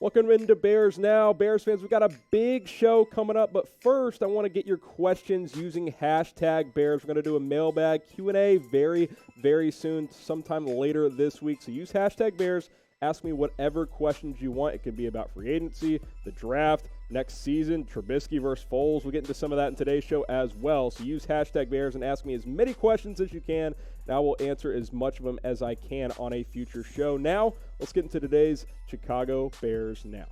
Welcome into Bears Now. Bears fans, we've got a big show coming up, but first I want to get your questions using hashtag Bears. We're going to do a mailbag Q&A very, very soon, sometime later this week. So use hashtag Bears. Ask me whatever questions you want. It could be about free agency, the draft, next season, Trubisky versus Foles. We'll get into some of that in today's show as well. So use hashtag Bears and ask me as many questions as you can, and I will answer as much of them as I can on a future show. Now, let's get into today's Chicago Bears Now.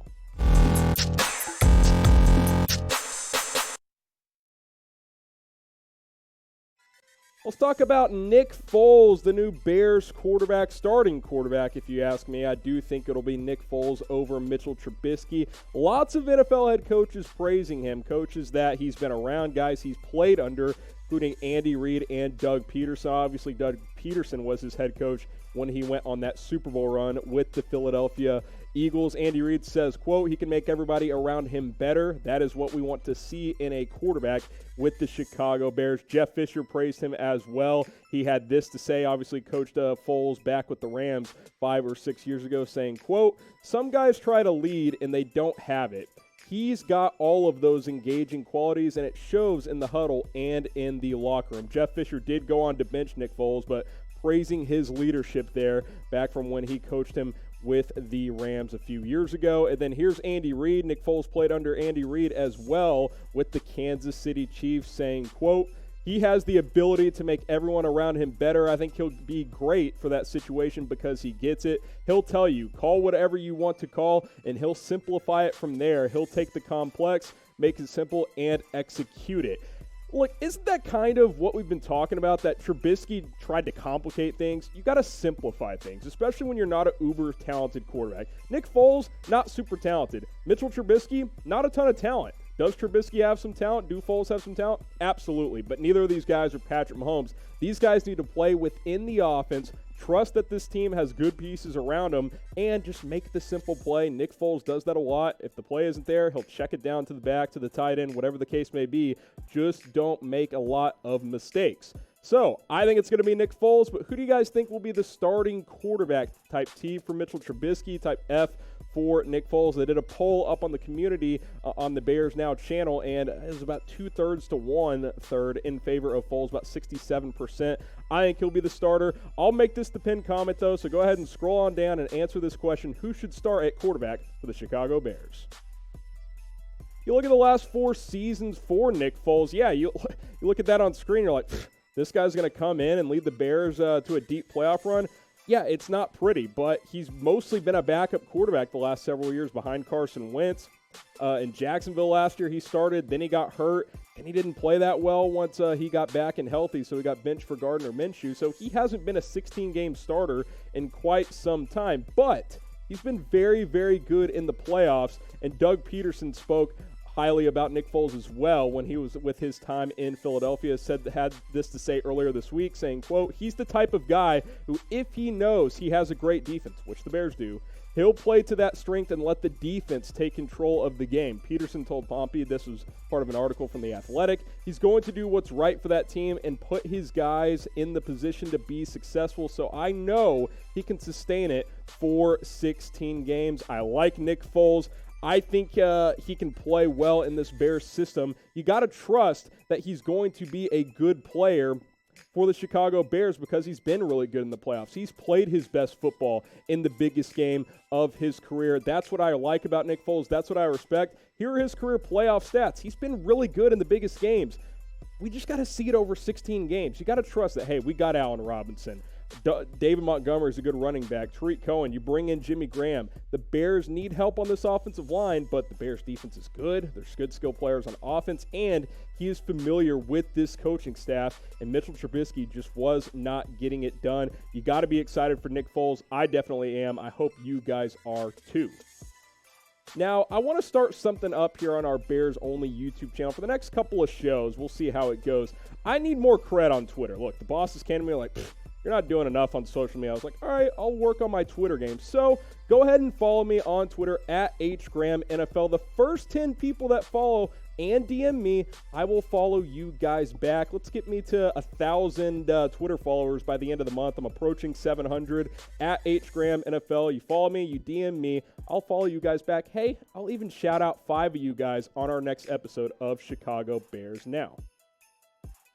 Let's talk about Nick Foles, the new Bears quarterback, starting quarterback, if you ask me. I do think it'll be Nick Foles over Mitchell Trubisky. Lots of NFL head coaches praising him, coaches that he's been around, guys he's played under, including Andy Reid and Doug Pederson. Obviously, Doug Pederson was his head coach when he went on that Super Bowl run with the Philadelphia Eagles. Andy Reid says, quote, he can make everybody around him better. That is what we want to see in a quarterback with the Chicago Bears. Jeff Fisher praised him as well. He had this to say, obviously coached Foles back with the Rams 5 or 6 years ago, saying, quote, some guys try to lead and they don't have it. He's got all of those engaging qualities, and it shows in the huddle and in the locker room. Jeff Fisher did go on to bench Nick Foles, but praising his leadership there back from when he coached him with the Rams a few years ago. And then here's Andy Reid. Nick Foles played under Andy Reid as well with the Kansas City Chiefs, saying, quote, he has the ability to make everyone around him better. I think he'll be great for that situation because he gets it. He'll tell you, call whatever you want to call, and he'll simplify it from there. He'll take the complex, make it simple, and execute it. Look, isn't that kind of what we've been talking about, that Trubisky tried to complicate things? You got to simplify things, especially when you're not an uber-talented quarterback. Nick Foles, not super talented. Mitchell Trubisky, not a ton of talent. Does Trubisky have some talent? Do Foles have some talent? Absolutely, but neither of these guys are Patrick Mahomes. These guys need to play within the offense, trust that this team has good pieces around them, and just make the simple play. Nick Foles does that a lot. If the play isn't there, he'll check it down to the back, to the tight end, whatever the case may be. Just don't make a lot of mistakes. So, I think it's going to be Nick Foles, but who do you guys think will be the starting quarterback? Type T for Mitchell Trubisky, type F for Nick Foles. They did a poll up on the community on the Bears Now channel, and it was about 2/3 to 1/3 in favor of Foles, about 67%. I think he'll be the starter. I'll make this the pinned comment, though, so go ahead and scroll on down and answer this question. Who should start at quarterback for the Chicago Bears? You look at the last 4 seasons for Nick Foles. Yeah, you look at that on screen, you're like, this guy's going to come in and lead the Bears to a deep playoff run. Yeah, it's not pretty, but he's mostly been a backup quarterback the last several years behind Carson Wentz. In Jacksonville last year, he started, then he got hurt, and he didn't play that well once he got back and healthy, so he got benched for Gardner Minshew. So he hasn't been a 16-game starter in quite some time, but he's been very, very good in the playoffs, and Doug Pederson spoke highly about Nick Foles as well when he was with his time in Philadelphia. Had this to say earlier this week, saying, quote, he's the type of guy who, if he knows he has a great defense, which the Bears do, he'll play to that strength and let the defense take control of the game. Pederson told Pompey, this was part of an article from The Athletic, he's going to do what's right for that team and put his guys in the position to be successful, so I know he can sustain it for 16 games. I like Nick Foles. I think he can play well in this Bears system. You got to trust that he's going to be a good player for the Chicago Bears because he's been really good in the playoffs. He's played his best football in the biggest game of his career. That's what I like about Nick Foles. That's what I respect. Here are his career playoff stats. He's been really good in the biggest games. We just got to see it over 16 games. You got to trust that, hey, we got Allen Robinson. David Montgomery is a good running back. Tariq Cohen, you bring in Jimmy Graham. The Bears need help on this offensive line, but the Bears defense is good. There's good skill players on offense, and he is familiar with this coaching staff, and Mitchell Trubisky just was not getting it done. You got to be excited for Nick Foles. I definitely am. I hope you guys are too. Now, I want to start something up here on our Bears-only YouTube channel for the next couple of shows. We'll see how it goes. I need more cred on Twitter. Look, the bosses came to me like, you're not doing enough on social media. I was like, all right, I'll work on my Twitter game. So go ahead and follow me on Twitter at HGramNFL. The first 10 people that follow and DM me, I will follow you guys back. Let's get me to 1,000 Twitter followers by the end of the month. I'm approaching 700 at HGramNFL. You follow me, you DM me, I'll follow you guys back. Hey, I'll even shout out 5 of you guys on our next episode of Chicago Bears Now.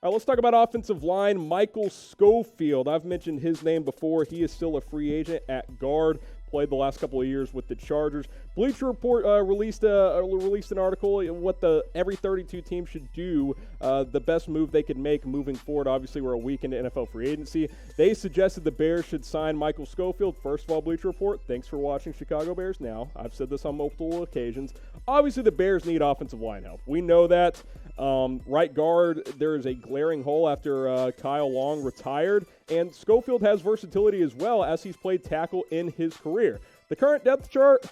All right, let's talk about offensive line. Michael Schofield. I've mentioned his name before. He is still a free agent at guard. Played the last couple of years with the Chargers. Bleacher Report released an article what every 32 team should do, the best move they could make moving forward. Obviously, we're a week into NFL free agency. They suggested the Bears should sign Michael Schofield. First of all, Bleacher Report, thanks for watching Chicago Bears Now. I've said this on multiple occasions. Obviously, the Bears need offensive line help. We know that. Right guard, there is a glaring hole after Kyle Long retired, and Schofield has versatility as well as he's played tackle in his career. The current depth chart,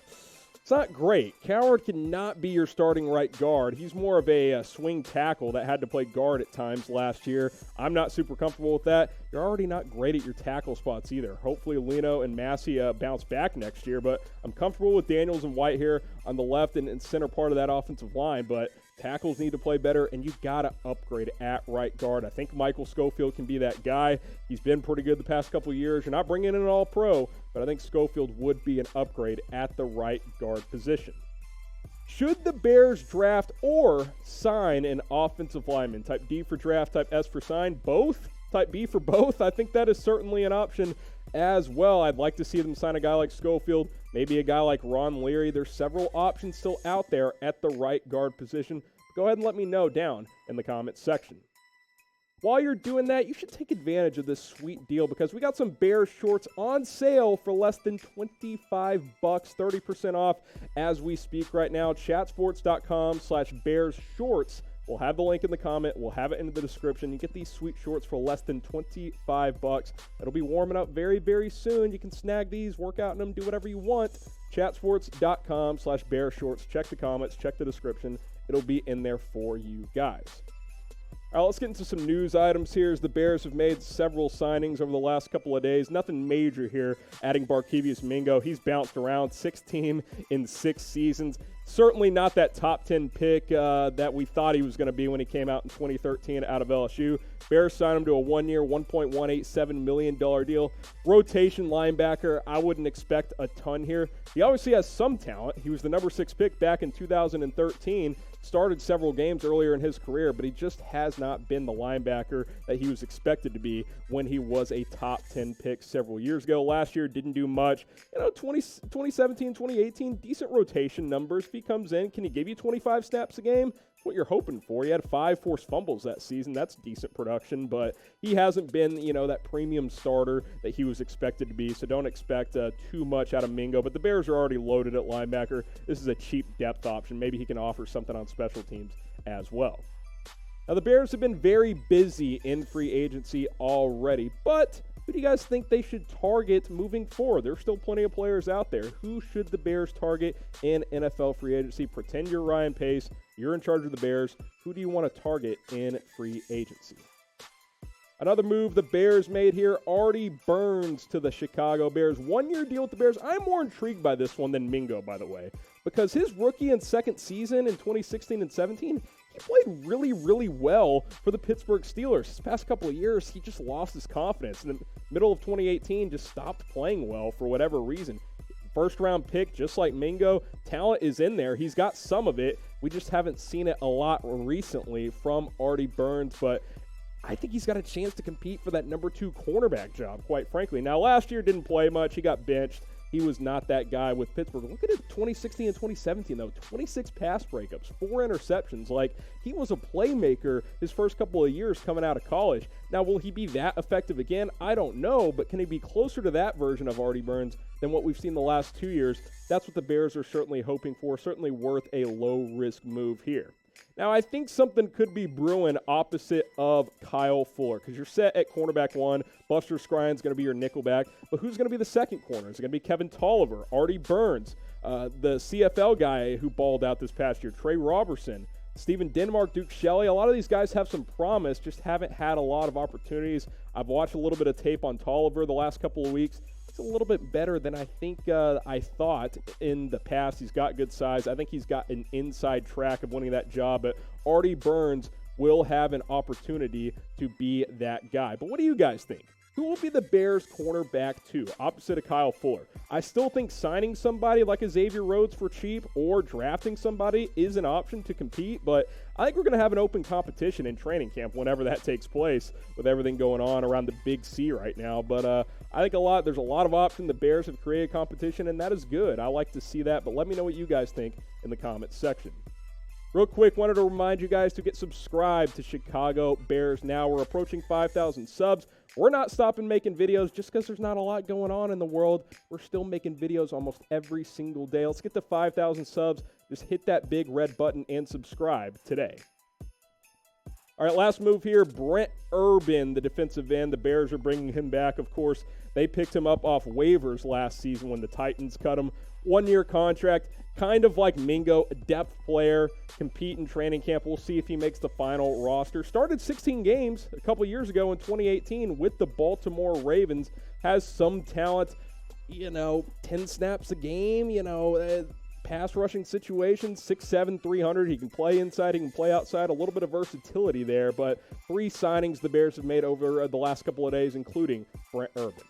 it's not great. Coward cannot be your starting right guard. He's more of a swing tackle that had to play guard at times last year. I'm not super comfortable with that. You're already not great at your tackle spots either. Hopefully Leno and Massey bounce back next year, but I'm comfortable with Daniels and White here on the left and center part of that offensive line, but tackles need to play better, and you've got to upgrade at right guard. I think Michael Schofield can be that guy. He's been pretty good the past couple of years. You're not bringing in an all-pro, but I think Schofield would be an upgrade at the right guard position. Should the Bears draft or sign an offensive lineman? Type D for draft, type S for sign, both? Type B for both? I think that is certainly an option as well. I'd like to see them sign a guy like Schofield, maybe a guy like Ron Leary. There's several options still out there at the right guard position. Go ahead and let me know down in the comments section. While you're doing that, you should take advantage of this sweet deal because we got some Bears shorts on sale for less than $25, 30% off as we speak right now. Chatsports.com/Bears shorts. We'll have the link in the comment. We'll have it in the description. You get these sweet shorts for less than $25. It'll be warming up very, very soon. You can snag these, work out in them, do whatever you want. Chatsports.com/Bear shorts. Check the comments, check the description. It'll be in there for you guys. All right, let's get into some news items here as the Bears have made several signings over the last couple of days. Nothing major here, adding Barkevious Mingo. He's bounced around, 16 in 6 seasons. Certainly not that top 10 pick that we thought he was going to be when he came out in 2013 out of LSU. Bears signed him to a 1-year, $1.187 million deal. Rotation linebacker, I wouldn't expect a ton here. He obviously has some talent. He was the number 6 pick back in 2013. Started several games earlier in his career, but he just has not been the linebacker that he was expected to be when he was a top 10 pick several years ago. Last year, didn't do much. 2017, 2018, decent rotation numbers. If he comes in, can he give you 25 snaps a game? That's what you're hoping for. He had 5 forced fumbles that season. That's decent production, but he hasn't been, that premium starter that he was expected to be, so don't expect too much out of Mingo. But the Bears are already loaded at linebacker. This is a cheap depth option. Maybe he can offer something on special teams as well. Now, the Bears have been very busy in free agency already, but who do you guys think they should target moving forward? There's still plenty of players out there. Who should the Bears target in NFL free agency? Pretend you're Ryan Pace. You're in charge of the Bears. Who do you want to target in free agency? Another move the Bears made here, Artie Burns to the Chicago Bears. 1-year deal with the Bears. I'm more intrigued by this one than Mingo, by the way, because his rookie and second season in 2016 and 17, he played really, really well for the Pittsburgh Steelers. His past couple of years, he just lost his confidence. In the middle of 2018, just stopped playing well for whatever reason. First-round pick, just like Mingo. Talent is in there. He's got some of it. We just haven't seen it a lot recently from Artie Burns, but I think he's got a chance to compete for that number 2 cornerback job, quite frankly. Now, last year didn't play much. He got benched. He was not that guy with Pittsburgh. Look at it, 2016 and 2017, though. 26 pass breakups, 4 interceptions. Like, he was a playmaker his first couple of years coming out of college. Now, will he be that effective again? I don't know, but can he be closer to that version of Artie Burns than what we've seen the last 2 years? That's what the Bears are certainly hoping for, certainly worth a low-risk move here. Now, I think something could be brewing opposite of Kyle Fuller because you're set at cornerback 1. Buster Skrine's going to be your nickelback. But who's going to be the second corner? Is it going to be Kevin Tolliver, Artie Burns, the CFL guy who balled out this past year, Trey Robertson? Steven Denmark, Duke Shelley, a lot of these guys have some promise, just haven't had a lot of opportunities. I've watched a little bit of tape on Tolliver the last couple of weeks. He's a little bit better than I think I thought in the past. He's got good size. I think he's got an inside track of winning that job, but Artie Burns will have an opportunity to be that guy. But what do you guys think? Who will be the Bears cornerback 2, opposite of Kyle Fuller? I still think signing somebody like a Xavier Rhodes for cheap or drafting somebody is an option to compete, but I think we're going to have an open competition in training camp whenever that takes place with everything going on around the Big C right now. But I think there's a lot of options. The Bears have created competition, and that is good. I like to see that, but let me know what you guys think in the comments section. Real quick, wanted to remind you guys to get subscribed to Chicago Bears Now. We're approaching 5,000 subs. We're not stopping making videos just because there's not a lot going on in the world. We're still making videos almost every single day. Let's get to 5,000 subs. Just hit that big red button and subscribe today. All right, last move here, Brent Urban, the defensive end. The Bears are bringing him back, of course. They picked him up off waivers last season when the Titans cut him. 1-year contract, kind of like Mingo, a depth player, compete in training camp. We'll see if he makes the final roster. Started 16 games a couple years ago in 2018 with the Baltimore Ravens. Has some talent, 10 snaps a game, pass rushing situations, 6'7", 300. He can play inside, he can play outside, a little bit of versatility there. But 3 signings the Bears have made over the last couple of days, including Brent Urban.